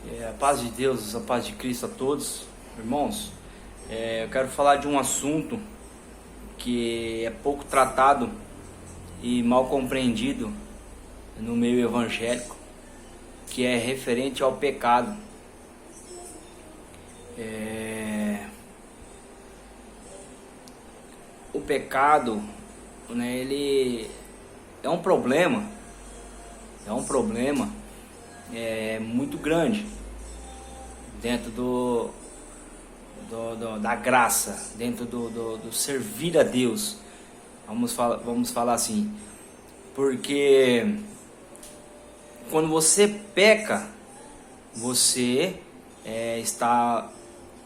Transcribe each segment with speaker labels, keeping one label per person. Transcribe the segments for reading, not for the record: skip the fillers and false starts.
Speaker 1: A paz de Deus, a paz de Cristo a todos, irmãos. Eu quero falar de um assunto que é pouco tratado e mal compreendido no meio evangélico, que é referente ao pecado. O pecado, né, ele é um problema muito grande dentro da graça, dentro do servir a Deus, vamos falar assim, porque quando você peca, você está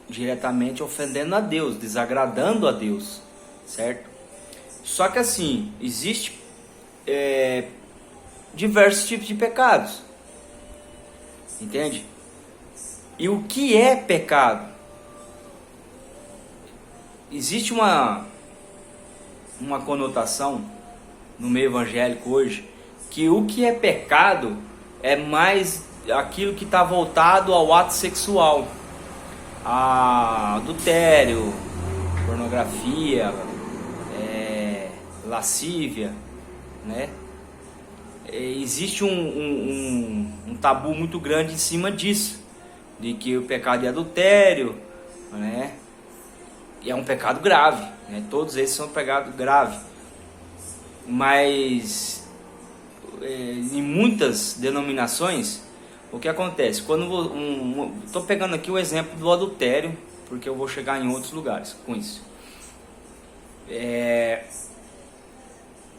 Speaker 1: diretamente ofendendo a Deus, desagradando a Deus, certo? Só que assim, existe diversos tipos de pecados, entende? E o que é pecado? Existe uma conotação no meio evangélico hoje que o que é pecado é mais aquilo que está voltado ao ato sexual, a adultério, pornografia, lascívia, né? Existe um tabu muito grande em cima disso, de que o pecado é adultério, né? E é um pecado grave, né? Todos esses são um pecado grave, mas em muitas denominações o que acontece quando estou pegando aqui o exemplo do adultério, porque eu vou chegar em outros lugares com isso.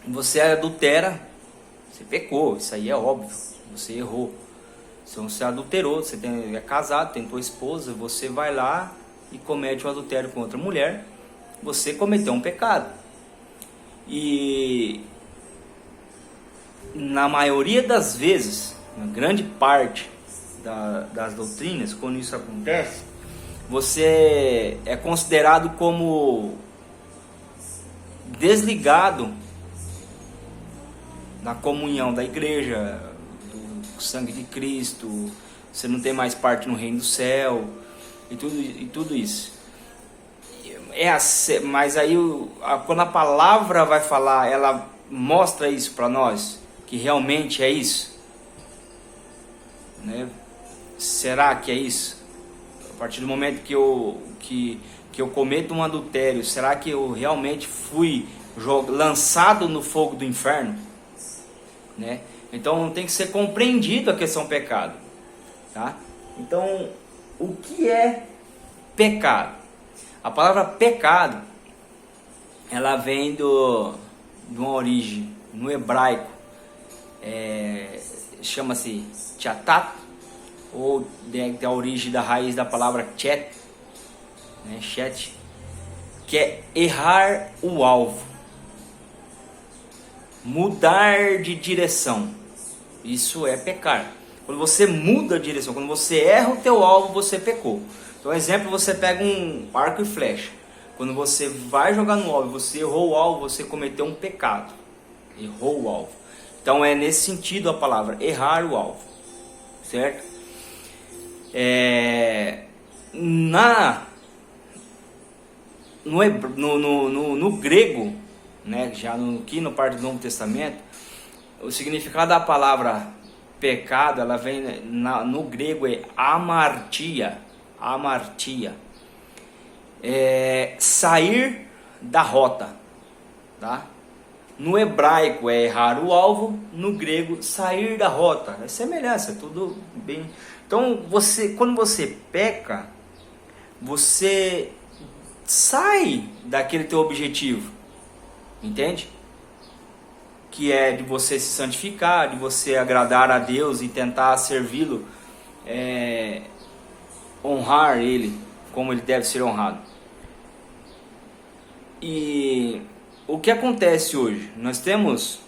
Speaker 1: Você adultera, você pecou, isso aí é óbvio, você errou. Se você adulterou, você é casado, tem tua esposa, você vai lá e comete um adultério com outra mulher, você cometeu um pecado. E na maioria das vezes, na grande parte das doutrinas, quando isso acontece, você é considerado como desligado na comunhão da igreja, do sangue de Cristo, você não tem mais parte no reino do céu, e tudo isso. Mas aí quando a palavra vai falar, ela mostra isso para nós, que realmente é isso, né? Será que é isso? A partir do momento que eu cometo um adultério, será que eu realmente fui lançado no fogo do inferno, né? Então tem que ser compreendido a questão pecado, tá? Então, o que é pecado? A palavra pecado, ela vem de uma origem no hebraico, chama-se chatat, ou da origem da raiz da palavra chet, né, chet, que é errar o alvo, mudar de direção. Isso é pecar. Quando você muda a direção, quando você erra o teu alvo, você pecou. Então, exemplo, você pega um arco e flecha. Quando você vai jogar no alvo, você errou o alvo, você cometeu um pecado. Errou o alvo. Então, é nesse sentido a palavra, errar o alvo. Certo? No grego, né, já aqui no parte do Novo Testamento, o significado da palavra pecado, ela vem no grego é amartia, sair da rota, tá? No hebraico é errar o alvo, no grego sair da rota, é semelhança, tudo bem. Então quando você peca, você sai daquele teu objetivo, entende? Que é de você se santificar, de você agradar a Deus e tentar servi-lo, honrar Ele como Ele deve ser honrado. E o que acontece hoje? Nós temos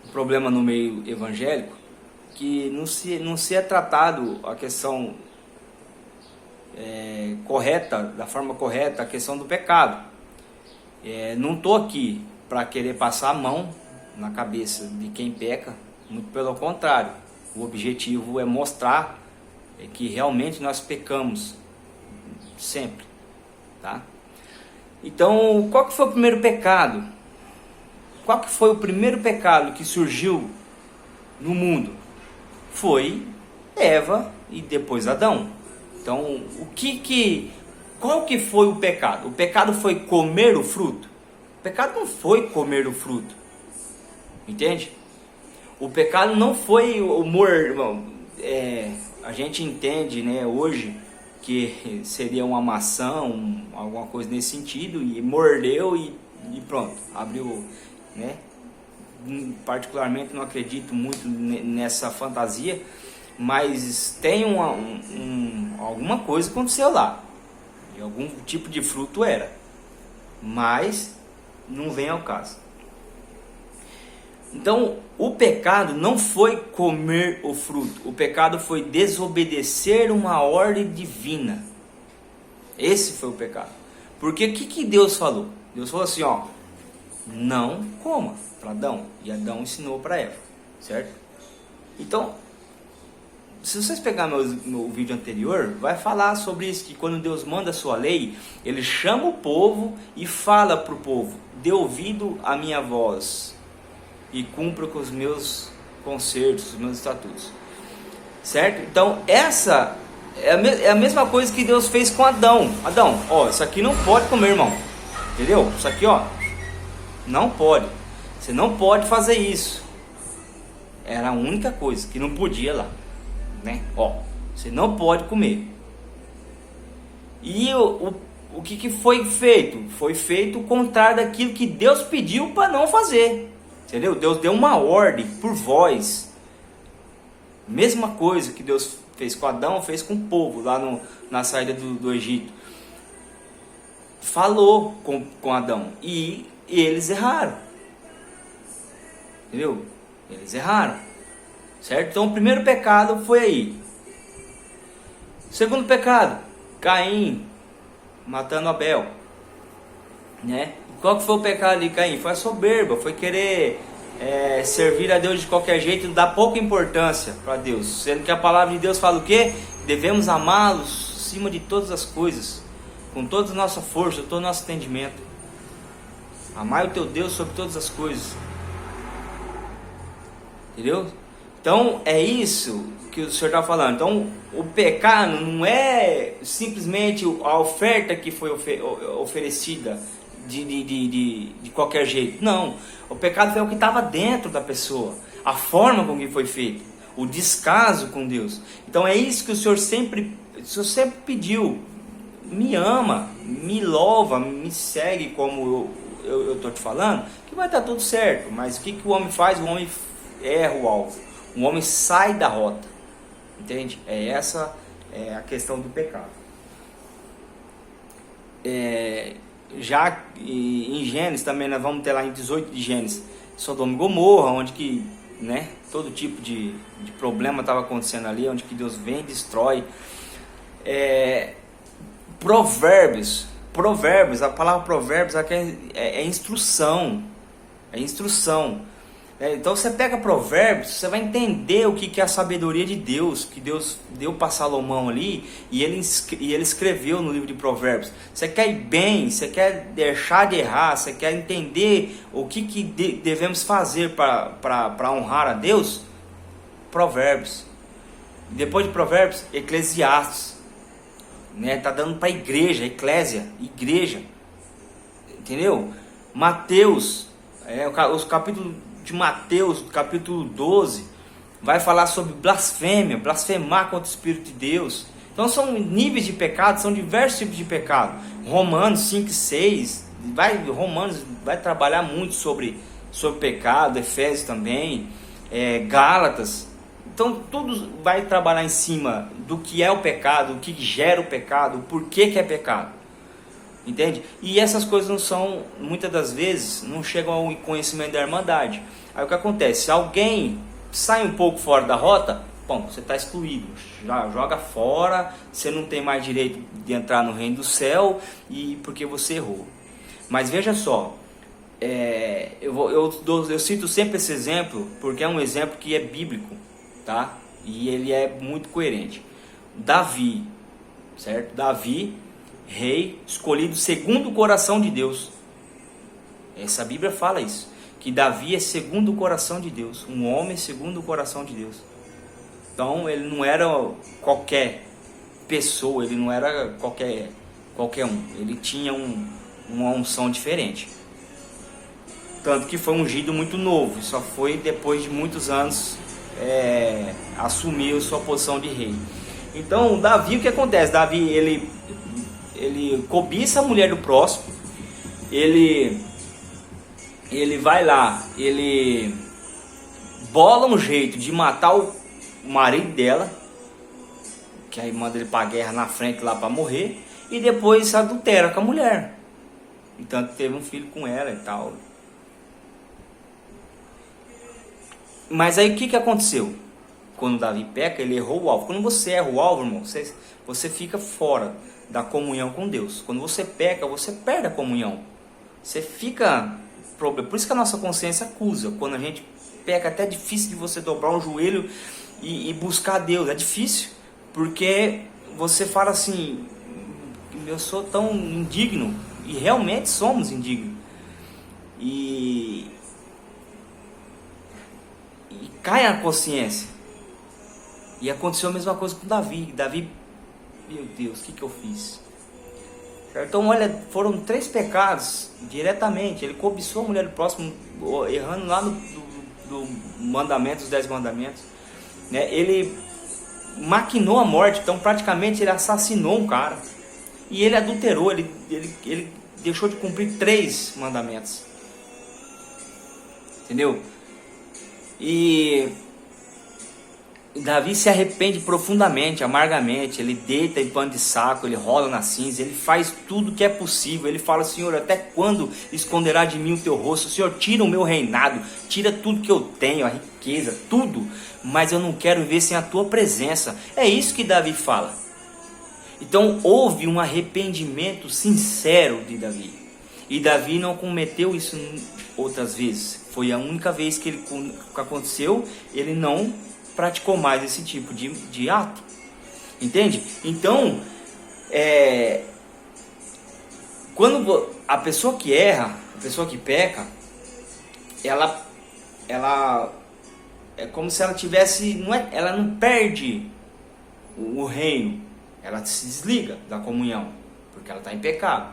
Speaker 1: um problema no meio evangélico que não se é tratado a questão correta, da forma correta, a questão do pecado. Não estou aqui para querer passar a mão na cabeça de quem peca, muito pelo contrário, O objetivo é mostrar que realmente nós pecamos sempre, tá? Então, qual que foi o primeiro pecado? Qual que foi o primeiro pecado que surgiu no mundo? Foi Eva e depois Adão. Então, qual que foi o pecado? O pecado foi comer o fruto? O pecado não foi comer o fruto. Entende? O pecado não foi a gente entende, né, hoje que seria uma maçã, alguma coisa nesse sentido, e mordeu e pronto, abriu, né? Particularmente não acredito muito nessa fantasia, mas tem alguma coisa que aconteceu lá, e algum tipo de fruto era, mas não vem ao caso. Então, o pecado não foi comer o fruto. O pecado foi desobedecer uma ordem divina. Esse foi o pecado. Porque o que Deus falou? Deus falou assim, ó, não coma para Adão. E Adão ensinou para Eva, certo? Então, se vocês pegarem meu vídeo anterior, vai falar sobre isso, que quando Deus manda a sua lei, Ele chama o povo e fala para o povo, dê ouvido à minha voz e cumpra com os meus concertos, os meus estatutos, certo? Então essa é a mesma coisa que Deus fez com Adão. Adão, ó, isso aqui não pode comer, irmão, entendeu? Isso aqui, ó, não pode, você não pode fazer isso. Era a única coisa que não podia lá, né? Ó, você não pode comer. E o que foi feito? Foi feito o contrário daquilo que Deus pediu para não fazer. Entendeu? Deus deu uma ordem por voz. Mesma coisa que Deus fez com Adão, fez com o povo lá na saída do Egito. Falou com Adão e eles erraram. Entendeu? Eles erraram. Certo? Então o primeiro pecado foi aí. Segundo pecado, Caim matando Abel. Né? Qual que foi o pecado de Caim? Foi a soberba, foi querer servir a Deus de qualquer jeito e dar pouca importância para Deus. Sendo que a palavra de Deus fala o quê? Devemos amá-los acima de todas as coisas, com toda a nossa força, todo o nosso entendimento. Amai o teu Deus sobre todas as coisas. Entendeu? Então é isso que o Senhor está falando. Então o pecado não é simplesmente a oferta que foi oferecida de qualquer jeito. Não, o pecado foi o que estava dentro da pessoa, a forma com que foi feito, o descaso com Deus. Então é isso que o Senhor sempre pediu. Me ama, me louva, me segue como eu estou te falando, que vai estar tudo certo. Mas o que o homem faz? O homem erra o alvo, o homem sai da rota. Entende? Essa é a questão do pecado. Já em Gênesis também, nós vamos ter lá em 18 de Gênesis, Sodoma e Gomorra, onde que, né, todo tipo de problema estava acontecendo ali, onde que Deus vem e destrói. Provérbios, a palavra provérbios aqui é instrução, então você pega Provérbios, você vai entender o que é a sabedoria de Deus, que Deus deu para Salomão ali, e ele escreveu no livro de Provérbios. Você quer ir bem, você quer deixar de errar, você quer entender o que devemos fazer para honrar a Deus? Provérbios. Depois de Provérbios, Eclesiastes, né? Tá dando para igreja, eclésia, igreja, entendeu? Mateus, os capítulos de Mateus, capítulo 12, vai falar sobre blasfêmia, blasfemar contra o Espírito de Deus. Então são níveis de pecado, são diversos tipos de pecado. Romanos 5 e 6, Romanos vai trabalhar muito sobre pecado, Efésios também, Gálatas. Então tudo vai trabalhar em cima do que é o pecado, o que gera o pecado, o porquê que é pecado. Entende? E essas coisas não são, muitas das vezes, não chegam ao conhecimento da Irmandade. Aí o que acontece? Se alguém sai um pouco fora da rota, bom, você está excluído, já joga fora, você não tem mais direito de entrar no reino do céu, e porque você errou. Mas veja só, eu cito sempre esse exemplo, porque é um exemplo que é bíblico, tá? e ele é muito coerente. Davi, certo? Davi, rei escolhido segundo o coração de Deus. Essa Bíblia fala isso, que Davi é segundo o coração de Deus, um homem segundo o coração de Deus. Então ele não era qualquer pessoa, ele não era qualquer um, ele tinha uma unção diferente. Tanto que foi ungido muito novo, só foi depois de muitos anos assumir sua posição de rei. Então Davi, o que acontece? Davi, ele cobiça a mulher do próximo, ele vai lá, ele bola um jeito de matar o marido dela, que aí manda ele pra guerra na frente lá para morrer, e depois se adultera com a mulher. Então teve um filho com ela e tal. Mas aí o que aconteceu? Quando Davi peca, ele errou o alvo. Quando você erra o alvo, irmão, você fica fora da comunhão com Deus. Quando você peca, você perde a comunhão. Você fica... Por isso que a nossa consciência acusa. Quando a gente peca, até é difícil de você dobrar um joelho e buscar Deus. É difícil, porque você fala assim, eu sou tão indigno. E realmente somos indignos. E cai a consciência. E aconteceu a mesma coisa com Davi. Davi, meu Deus, o que eu fiz? Então olha, foram 3 pecados diretamente. Ele cobiçou a mulher do próximo, errando lá no mandamento, os 10 mandamentos, né? Ele maquinou a morte, então praticamente ele assassinou um cara. E ele adulterou, ele deixou de cumprir 3 mandamentos. Entendeu? E Davi se arrepende profundamente, amargamente. Ele deita em pano de saco, ele rola na cinza, ele faz tudo que é possível. Ele fala: Senhor, até quando esconderá de mim o teu rosto? Senhor, tira o meu reinado, tira tudo que eu tenho, a riqueza, tudo, mas eu não quero viver sem a tua presença. É isso que Davi fala. Então houve um arrependimento sincero de Davi. E Davi não cometeu isso outras vezes. Foi a única vez que aconteceu. Ele não praticou mais esse tipo de ato. Entende? Então, quando a pessoa que erra, a pessoa que peca, ela é como se ela tivesse, ela não perde o reino, ela se desliga da comunhão, porque ela está em pecado.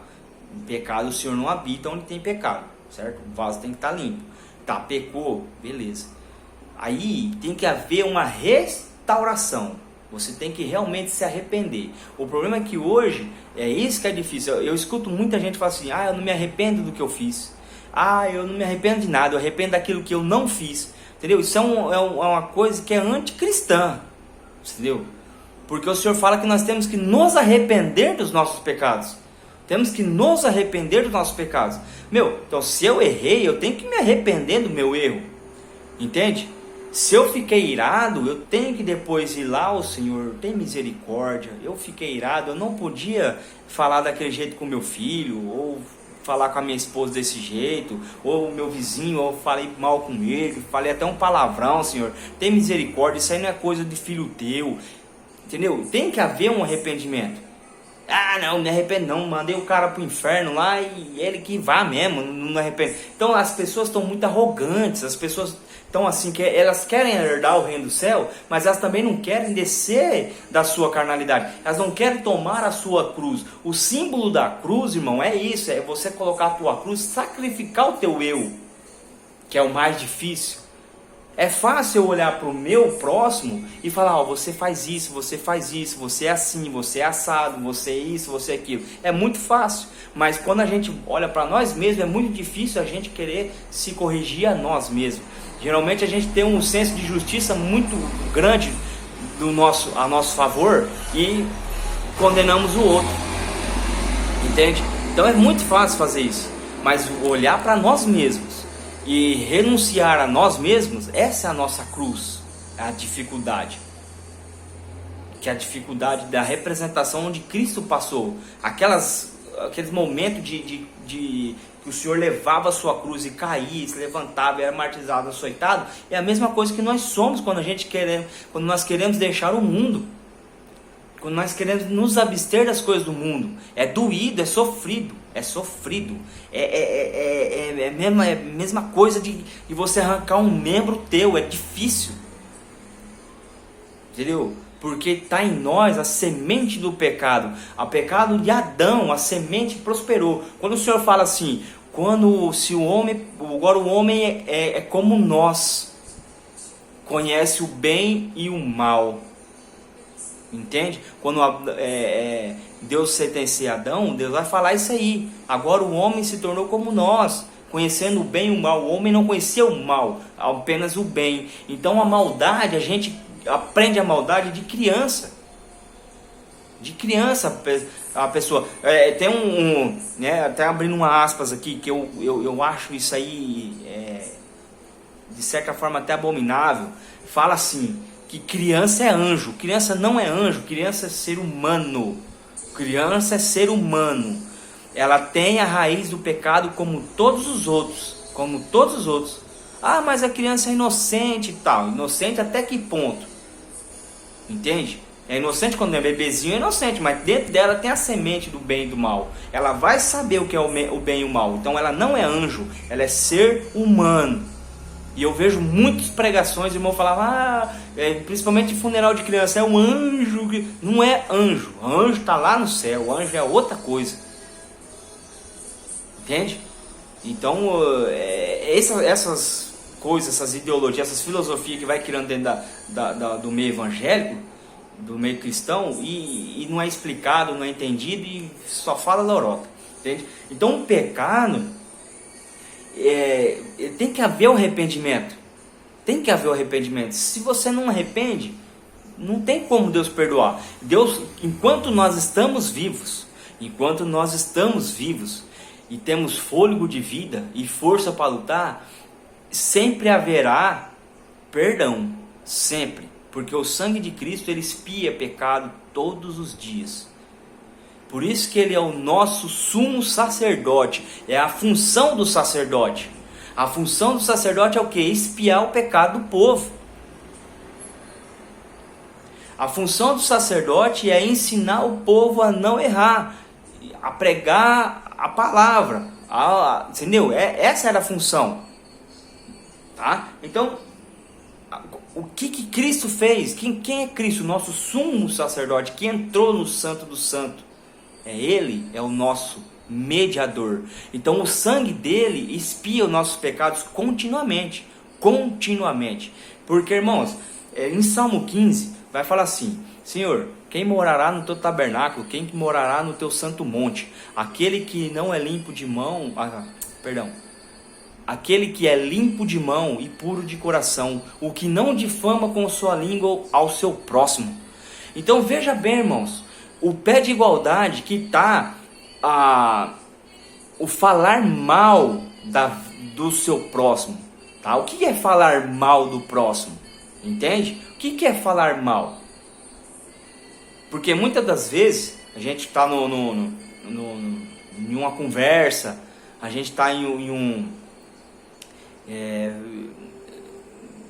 Speaker 1: Em pecado o Senhor não habita onde tem pecado, certo? O vaso tem que estar limpo. Tá, pecou, beleza. Aí tem que haver uma restauração. Você tem que realmente se arrepender. O problema é que hoje, é isso que é difícil. Eu escuto muita gente falar assim: eu não me arrependo do que eu fiz. Eu não me arrependo de nada, eu arrependo daquilo que eu não fiz. Entendeu? Isso é uma coisa que é anticristã. Entendeu? Porque o Senhor fala que nós temos que nos arrepender dos nossos pecados. Temos que nos arrepender dos nossos pecados. Então se eu errei, eu tenho que me arrepender do meu erro. Entende? Se eu fiquei irado, eu tenho que depois ir lá: Senhor, tem misericórdia. Eu fiquei irado, eu não podia falar daquele jeito com meu filho, ou falar com a minha esposa desse jeito, ou o meu vizinho, ou falei mal com ele, falei até um palavrão. Senhor, tem misericórdia, isso aí não é coisa de filho teu. Entendeu? Tem que haver um arrependimento. Não me arrependo não, mandei o cara pro inferno lá e ele que vá mesmo, não me arrependo. Então as pessoas estão muito arrogantes, as pessoas estão assim, que elas querem herdar o reino do céu, mas elas também não querem descer da sua carnalidade, elas não querem tomar a sua cruz. O símbolo da cruz, irmão, é isso, é você colocar a tua cruz, sacrificar o teu eu, que é o mais difícil. É fácil eu olhar para o meu próximo e falar: você faz isso, você é assim, você é assado, você é isso, você é aquilo. É muito fácil, mas quando a gente olha para nós mesmos, é muito difícil a gente querer se corrigir a nós mesmos. Geralmente a gente tem um senso de justiça muito grande a nosso favor e condenamos o outro. Entende? Então é muito fácil fazer isso, mas olhar para nós mesmos e renunciar a nós mesmos, essa é a nossa cruz, a dificuldade, que é a dificuldade da representação onde Cristo passou, aquelas aqueles momentos que o Senhor levava a sua cruz e caía, se levantava, era martirizado, açoitado, é a mesma coisa que nós somos quando nós queremos deixar o mundo, quando nós queremos nos abster das coisas do mundo. É doído, é sofrido, é a mesma coisa de você arrancar um membro teu, é difícil, entendeu? Porque está em nós a semente do pecado, o pecado de Adão, a semente prosperou. Quando o Senhor fala assim, agora o homem é como nós, conhece o bem e o mal, entende? Quando Deus sentencia Adão, Deus vai falar isso aí, agora o homem se tornou como nós, conhecendo o bem e o mal. O homem não conhecia o mal, apenas o bem. Então a maldade, a gente aprende a maldade de criança. A pessoa tem né, até abrindo uma aspas aqui, que eu acho isso aí de certa forma até abominável. Fala assim, que criança é anjo. Criança não é anjo, criança é ser humano. Criança é ser humano. Ela tem a raiz do pecado como todos os outros. Ah, mas a criança é inocente e tal. Inocente até que ponto? Entende? É inocente quando é bebezinho, é inocente, mas dentro dela tem a semente do bem e do mal. Ela vai saber o que é o bem e o mal. Então ela não é anjo, ela é ser humano. E eu vejo muitas pregações, o irmão falava, principalmente em funeral de criança, é um anjo. Não é anjo, o anjo está lá no céu, o anjo é outra coisa. Entende? Então essas coisas, essas ideologias, essas filosofias que vai criando dentro do meio evangélico, do meio cristão, e não é explicado, não é entendido, e só fala lorota, entende? Então o pecado, tem que haver o arrependimento, se você não arrepende, não tem como Deus perdoar. Deus, enquanto nós estamos vivos e temos fôlego de vida e força para lutar, sempre haverá perdão, sempre. Porque o sangue de Cristo, ele expia pecado todos os dias. Por isso que ele é o nosso sumo sacerdote. É a função do sacerdote. A função do sacerdote é o que? Expiar o pecado do povo. A função do sacerdote é ensinar o povo a não errar, a pregar a palavra. Entendeu? Essa era a função. Tá? Então, o que Cristo fez? Quem é Cristo? Nosso sumo sacerdote, que entrou no Santo do Santo. Ele é o nosso mediador. Então o sangue dele expia os nossos pecados continuamente. Porque, irmãos, em Salmo 15 vai falar assim: Senhor, quem morará no teu tabernáculo? Quem morará no teu santo monte? Aquele que não é limpo de mão, aquele que é limpo de mão e puro de coração, o que não difama com sua língua ao seu próximo. Então veja bem, irmãos, o pé de igualdade que está o falar mal do seu próximo. Tá? O que é falar mal do próximo? Entende? O que é falar mal? Porque muitas das vezes a gente está em uma conversa, a gente está em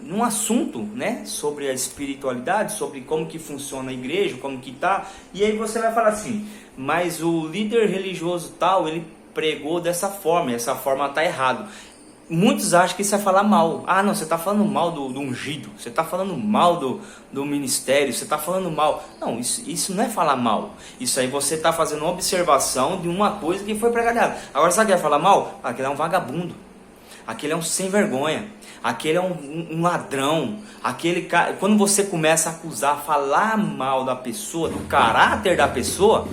Speaker 1: um assunto, né, sobre a espiritualidade, sobre como que funciona a igreja, como que tá, e aí você vai falar assim, mas o líder religioso tal, ele pregou dessa forma, e essa forma tá errado. Muitos acham que isso é falar mal. Ah, não, você está falando mal do ungido, você está falando mal do ministério, você está falando mal. Não, isso não é falar mal. Isso aí você está fazendo uma observação de uma coisa que foi pregada. Agora, sabe o que é falar mal? Aquele é um vagabundo, aquele é um sem vergonha, aquele é um ladrão, aquele cara. Quando você começa a acusar, falar mal da pessoa, do caráter da pessoa,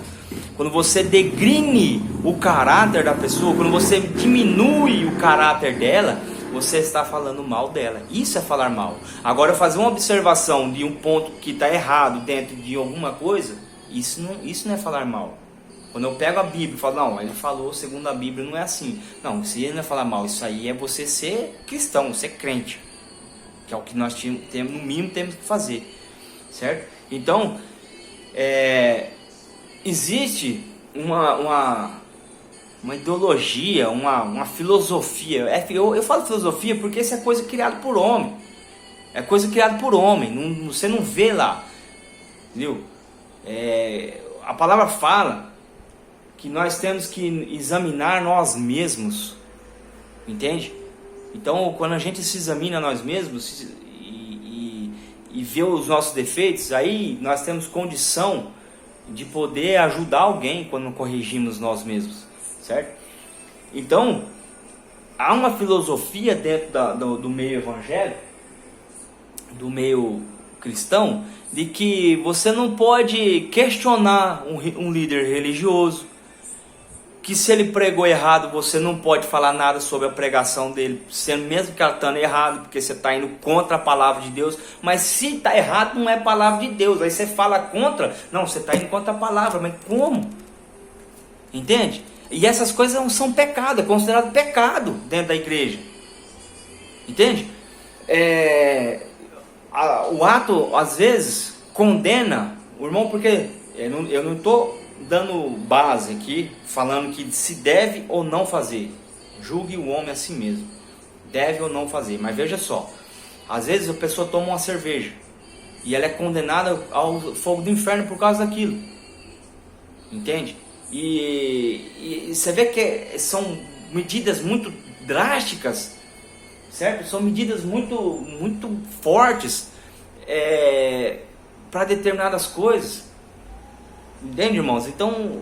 Speaker 1: quando você degrine o caráter da pessoa, quando você diminui o caráter dela, você está falando mal dela. Isso é falar mal. Agora, fazer uma observação de um ponto que está errado dentro de alguma coisa, isso não é falar mal. Quando eu pego a Bíblia e falo, não, ele falou segundo a Bíblia, não é assim. Não, isso aí não é falar mal, isso aí é você ser cristão, ser crente. Que é o que nós temos, no mínimo temos que fazer. Certo? Então, existe uma ideologia, uma filosofia. Eu falo filosofia porque isso é coisa criada por homem. É coisa criada por homem. Você não vê lá. Entendeu? A palavra fala que nós temos que examinar nós mesmos. Entende? Então, quando a gente se examina nós mesmos e vê os nossos defeitos, aí nós temos condição de poder ajudar alguém quando corrigimos nós mesmos, certo? Então, há uma filosofia dentro do meio evangélico, do meio cristão, de que você não pode questionar um líder religioso, que se ele pregou errado, você não pode falar nada sobre a pregação dele, sendo mesmo que ela estando errado, porque você está indo contra a palavra de Deus. Mas se está errado, não é palavra de Deus. Aí você fala contra, não, você está indo contra a palavra. Mas como? Entende? E essas coisas são pecado, é considerado pecado dentro da igreja. Entende? O ato, às vezes, condena o irmão, porque eu não estou dando base aqui, falando que se deve ou não fazer. Julgue o homem a si mesmo. Deve ou não fazer. Mas veja só, às vezes a pessoa toma uma cerveja e ela é condenada ao fogo do inferno por causa daquilo. Entende? E você vê que são medidas muito drásticas, certo? São medidas muito fortes para determinadas coisas. Entende, irmãos? Então,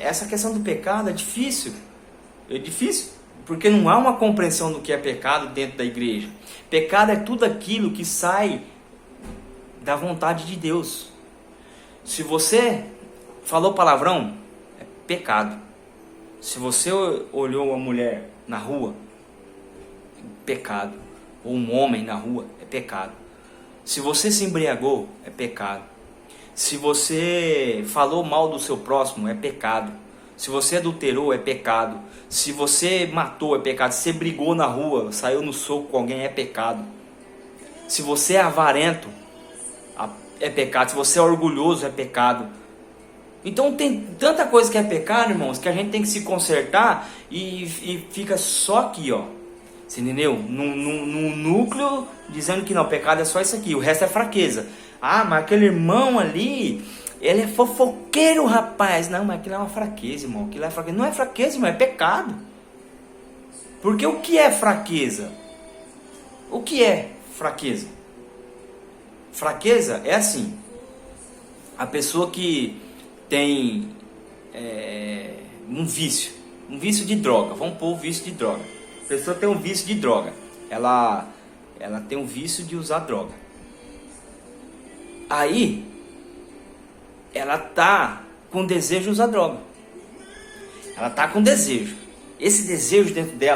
Speaker 1: essa questão do pecado é difícil. É difícil, porque não há uma compreensão do que é pecado dentro da igreja. Pecado é tudo aquilo que sai da vontade de Deus. Se você falou palavrão, é pecado. Se você olhou uma mulher na rua, é pecado. Ou um homem na rua, é pecado. Se você se embriagou, é pecado. Se você falou mal do seu próximo, é pecado. Se você adulterou, é pecado. Se você matou, é pecado. Se você brigou na rua, saiu no soco com alguém, é pecado. Se você é avarento, é pecado. Se você é orgulhoso, é pecado. Então tem tanta coisa que é pecado, irmãos, que a gente tem que se consertar e fica só aqui, ó. Você entendeu? No núcleo, dizendo que não, pecado é só isso aqui, o resto é fraqueza. Ah, mas aquele irmão ali, ele é fofoqueiro, rapaz. Não, mas aquilo é uma fraqueza, irmão. Aquilo é fraqueza. Não é fraqueza, irmão, é pecado. Porque o que é fraqueza? O que é fraqueza? Fraqueza é assim. A pessoa que tem um vício de droga. Vamos pôr o vício de droga. A pessoa tem um vício de droga. Ela tem um vício de usar droga. Aí, ela tá com desejo de usar droga. Ela tá com desejo. Esse desejo dentro dela